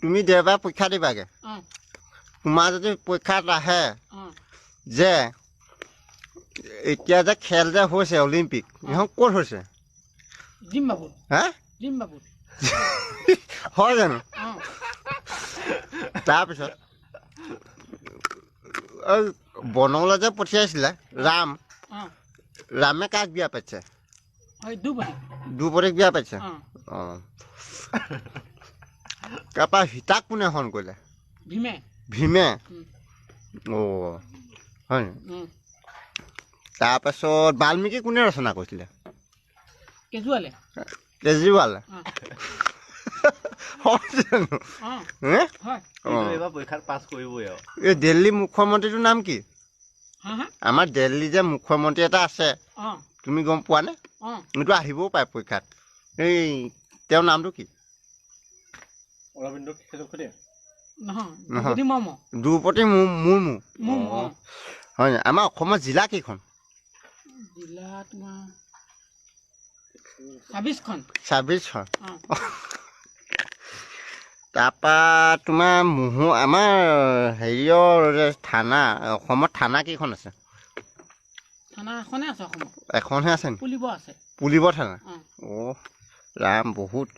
তুমি দেওবাৰ পৰীক্ষা দিবাগে তোমাৰ যদি পৰীক্ষাত আহে যে এতিয়া যে খেল যে হৈছে অলিম্পিক এখন ক'ত হৈছে জিম্বাবুত হা জিম্বাবুত হয় জানো তাৰপিছত বনলৈ যে পঠিয়াইছিলে ৰামে কাক বিয়া পাতিছে দুপৰীক বিয়া পাতিছে তাৰপৰা সীতাক কোনে হৰণ কৰিলে ভীমে হয় তাৰপাছত বাল্মীকি কোনে ৰচনা কৰিছিলে কেজৰিৱালে এই দিল্লী মুখ্যমন্ত্ৰীটোৰ নাম কি আমাৰ দিল্লী যে মুখ্যমন্ত্ৰী এটা আছে তুমি গম পোৱা নে এইটো আহিবও পাৰে পৰীক্ষাত এই তেওঁৰ নামটো কি দ্ৰৌপদী মুৰ্মু হয় আমাৰ অসমৰ জিলা কেইখন 26খন তাৰপৰা তোমাৰ আমাৰ হেৰিয়ৰ থানা অসমত থানা কেইখন আছে এখনহে আছে পুলিবৰ থানা ৰাম বহুত